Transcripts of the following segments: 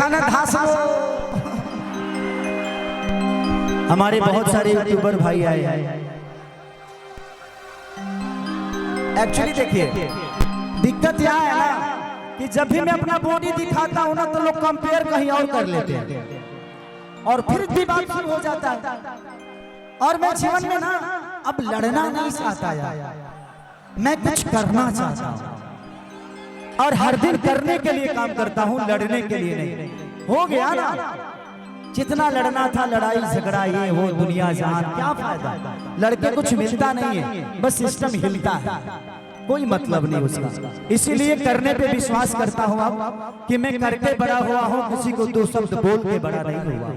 खाना घास लो। हमारे बहुत सारे यूट्यूबर भाई आए हैं। एक्चुअली देखिए दिक्कत यह है ना कि जब भी मैं अपना बॉडी दिखाता हूं ना तो लोग कंपेयर कहीं और कर लेते हैं और फिर विवाद शुरू हो जाता है। और मैं जीवन में ना अब लड़ना नहीं चाहता यार, मैं कुछ करना चाहता हूं और हर दिन करने के लिए काम करता हूं, लड़ने के लिए नहीं। हो गया ना, जितना लड़ना था लड़ाई झगड़ा ये वो दुनिया जहान, क्या फायदा, लड़के कुछ मिलता नहीं है, बस सिस्टम हिलता है, कोई मतलब नहीं उसका। इसीलिए करने पे विश्वास करता हूँ अब कि मैं करके बड़ा हुआ हूँ, किसी को दो शब्द बोल के बड़ा नहीं हुआ।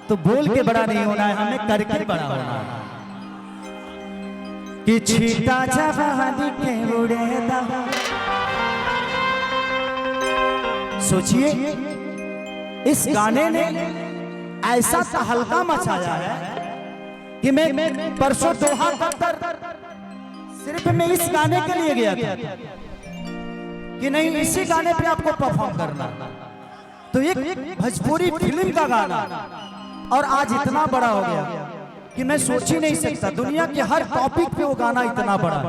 तो बोल के बड़ा नहीं होना है, हमें करके बड़ा होना है। कि छीटा जवानी के उड़ेदा, सोचिए इस गाने ने ऐसा तहलका मचाया है कि मैं परसों दोहा कतर सिर्फ मैं इस गाने के लिए गया था कि नहीं इसी गाने पे आपको परफॉर्म करना। तो एक भोजपुरी फिल्म का गाना और आज इतना बड़ा हो गया कि मैं सोच ही नहीं सकता, दुनिया के हर टॉपिक पे वो गाना इतना बड़ा।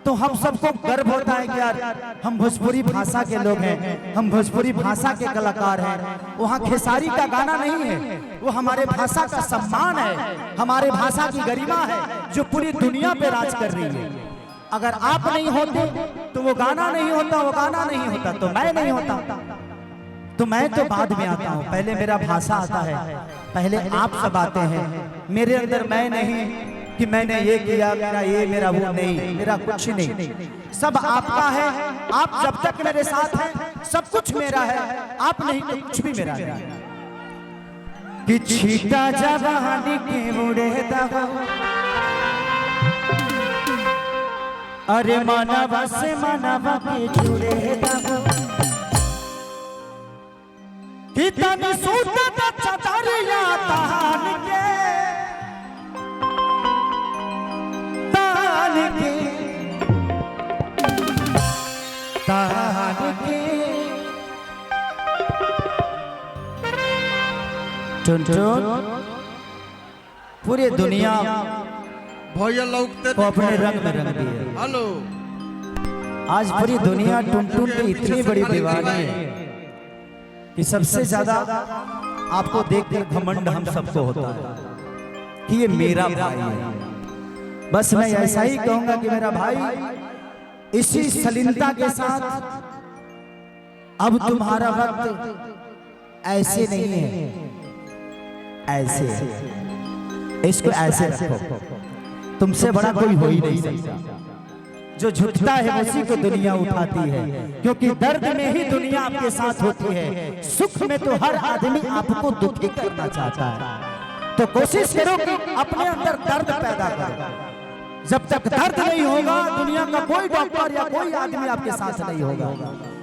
तो हम सबको गर्व होता है कि यार हम भोजपुरी भाषा के लोग हैं, हम भोजपुरी भाषा के कलाकार हैं। वहाँ खेसारी का गाना नहीं है, वो हमारे भाषा का सम्मान है, हमारे भाषा की गरिमा है जो पूरी दुनिया पे राज कर रही है। अगर आप नहीं होते तो वो गाना नहीं होता, वो गाना नहीं होता तो मैं नहीं होता। तो मैं तो बाद में आता हूँ, पहले मेरा भाषा आता है, पहले आप सब आते हैं। मेरे अंदर मैं नहीं कि मैंने ये किया, मेरा ये मेरा वो नहीं, मेरा कुछ नहीं, सब आपका है। आप जब तक मेरे साथ हैं सब कुछ मेरा है, आप नहीं तो कुछ भी मेरा है। कि छीटा जवानी के उड़ेदा, अरे मानवा से मानवा के जुड़ेदा, कि तनी सूता चतरिया तान के पूरी दुनिया भैया लौकते को अपने रंग में रंग दिए। हेलो, आज पूरी दुनिया टुनटुन की इतनी बड़ी दीवानी है कि सबसे ज्यादा आपको देखकर घमंड हम सबको होता है कि ये मेरा भाई है। बस मैं ऐसा ही कहूंगा कि मेरा भाई इसी सलीलता के साथ अब तुम्हारा वक्त ऐसे नहीं है, ऐसे इसको ऐसे रखो, तुमसे बड़ा कोई हो ही नहीं सकता। जो झुकता है उसी को दुनिया उठाती है, क्योंकि दर्द में ही दुनिया आपके साथ होती है। सुख में तो हर आदमी आपको दुखी करना चाहता है। तो कोशिश करो कि अपने अंदर दर्द पैदा करो। जब तक दर्द नहीं होगा दुनिया का कोई डॉक्टर या कोई आदमी आपके साथ नहीं होगा,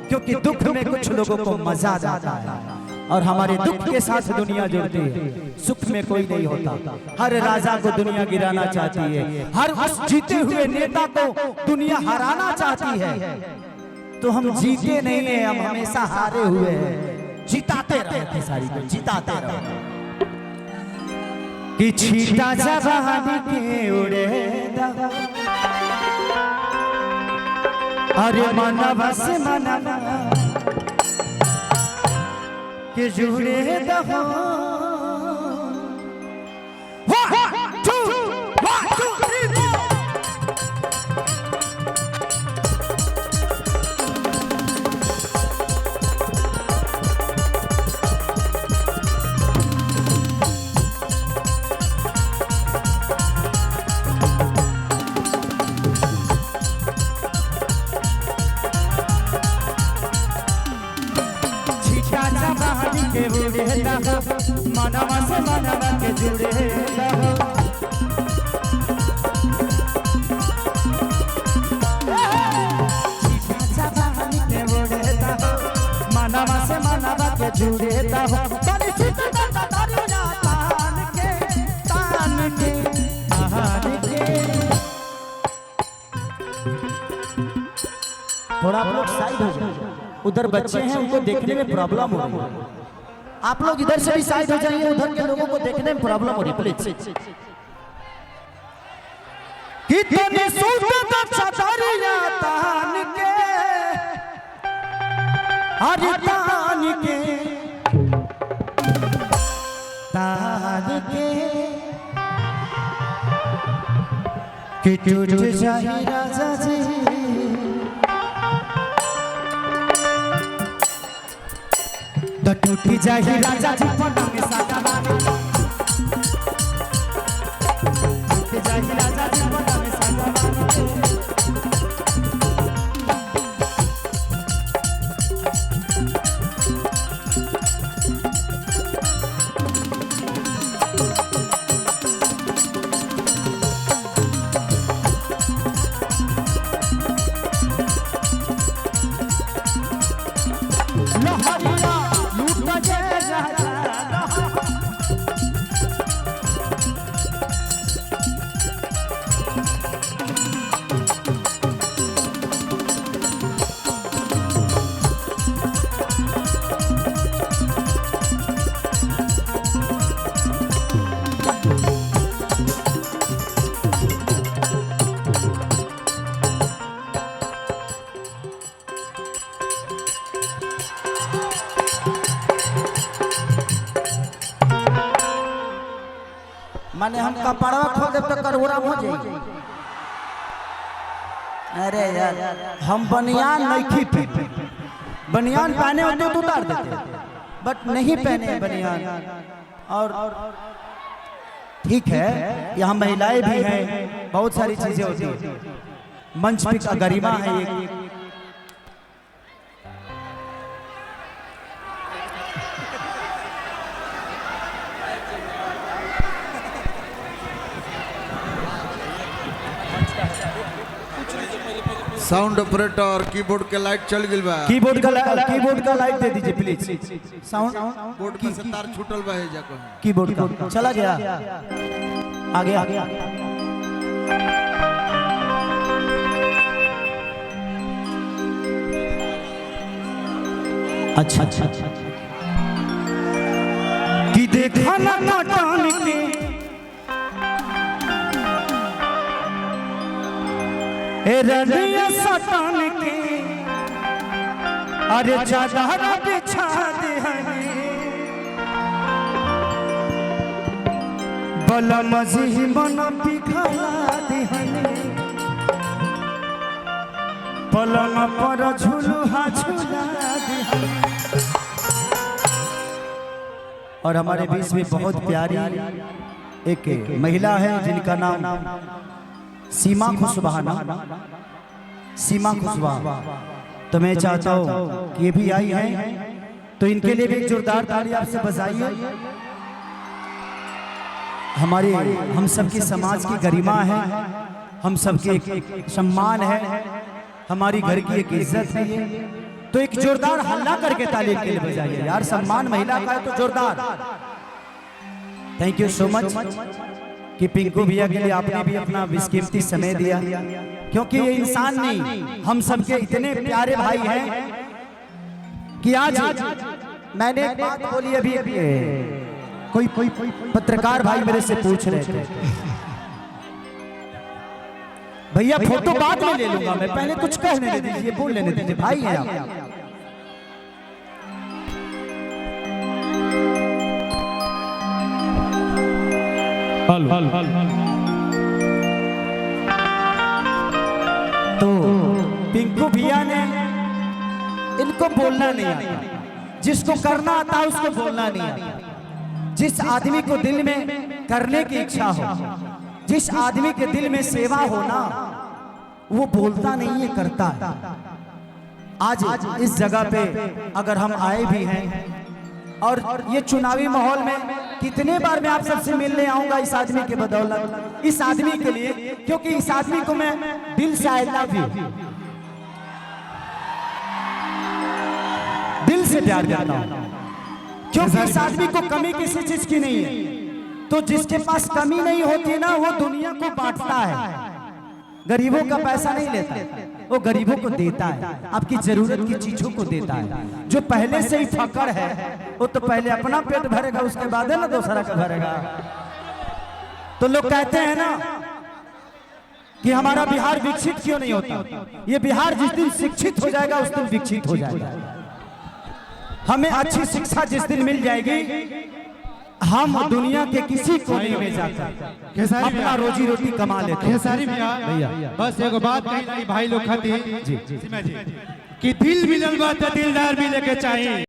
क्योंकि दुख में कुछ लोगों को मजा आता है और हमारे दुख के साथ दुनिया जुड़ती है, सुख में कोई नहीं होता। हर राजा को दुनिया गिराना चाहती है, हर उस जीते हुए नेता को दुनिया हराना चाहती है। तो हम जीते नहीं हैं, हम हमेशा हारे हुए हैं, जिताते रहते, सारी को जिताते रहते। कि छीटा जवानी के उड़ेदा, अरे मनवा से मनवा के जुड़ेदा हो। के उड़ेदा मनवा से मनवा के जुड़ेदा, मनवा से मनवा के जुड़ेदा हो। थोड़ा आप लोग साइड हो जाओ, उधर बच्चे हैं उनको देखने में प्रॉब्लम हो रही है। आप लोग इधर से भी साइड हो जाइए, उधर के लोगों को देखने में प्रॉब्लम हो रही प्लीज। कितने सूरत चदरिया तान के, अरे तान के, तान के, कि टूट जाए राजा जी, तो टूट जाए राजा जी पना में सादा बानी, टूट जाए राजा जी पना में सादा बानी। लहरिया लूट जाए राजा, माने हम कपड़वा खो देव तो करहुरा हो जाई। अरे यार हम बनियान नहीं पहने, बनियान पहने होते तो उतार देते, बट नहीं पहने बनियान। और ठीक है, यहाँ महिलाएं भी हैं, बहुत सारी चीजें होती हैं, मंच की गरिमा है ये। साउंड ऑपरेटर कीबोर्ड के लाइट चल गइल बा, कीबोर्ड का लाइट दे दीजिए प्लीज। साउंड बोर्ड में से तार छूटल बा है जाको, कीबोर्ड का चला गया, आगे आगे। अच्छा अच्छा अच्छा कि देखा ना नाटन के, ए रनिया सटन के, अरे चादर बिछा दे हनी, बलम जी मन पिघला दे हनी, पलंग पर झुलुहा झुला दे हनी। और हमारे बीच में बहुत प्यारी एक महिला है जिनका नाम सीमा खुशबहाना, सीमा खुशबहा। तो मैं चाहता हूँ कि ये भी आई हैं, तो इनके लिए भी एक जोरदार ताली आपसे बजाइए। हमारे हम सबकी समाज की गरिमा है, हम सबके एक सम्मान है, हमारी घर की एक इज्जत है ये। तो एक जोरदार हल्ला करके ताली के लिए बजाइए यार, सम्मान महिला का है तो जोरदार। थैंक यू सो मच कि पिंकू भैया के लिए आपने भी अपना बेशकीमती समय दिया, क्योंकि ये इंसान नहीं, हम सबके इतने प्यारे भाई हैं कि आज मैंने एक बात बोली अभी कोई पत्रकार भाई मेरे से पूछ रहे थे, भैया फोटो बाद में ले लूंगा मैं, पहले कुछ कहने दीजिए, बोल लेने दीजिए, भाई हैं आप। तो पिंकू भैया ने, इनको बोलना नहीं आता, जिसको करना आता है उसको बोलना नहीं आता। जिस आदमी को दिल में करने की इच्छा हो, जिस आदमी के दिल में सेवा हो ना, वो बोलता नहीं है, करता है। आज इस जगह पे अगर हम आए भी हैं, और ये चुनावी माहौल में कितने बार मैं आप सबसे मिलने आऊंगा इस आदमी के बदौलत, इस आदमी के लिए, क्योंकि इस आदमी को मैं दिल से आई लव यू, दिल से प्यार करता हूं, क्योंकि इस आदमी को कमी किसी चीज की नहीं है। तो जिसके पास कमी नहीं होती ना, वो दुनिया को बांटता है। गरीबों का पैसा नहीं लेता, वो गरीबों को देता है, आपकी जरूरत की चीजों को देता है। जो पहले से ही फकड़ है वो तो पहले अपना पेट भरेगा, उसके बाद है ना दूसरा का भरेगा। तो लोग कहते हैं ना कि हमारा बिहार विकसित क्यों नहीं होता। ये बिहार जिस दिन शिक्षित हो जाएगा उस दिन विकसित हो जाएगा। हमें अच्छी शिक्षा जिस दिन मिल जाएगी, हम दुनिया के किसी कोने में जाकर अपना रोजी रोटी कमा लेते हैं। खेसारी भैया बस एगो बात कही भाई लोग खातिर कि दिल मिलल बा त दिलदार भी लेके चाहिए।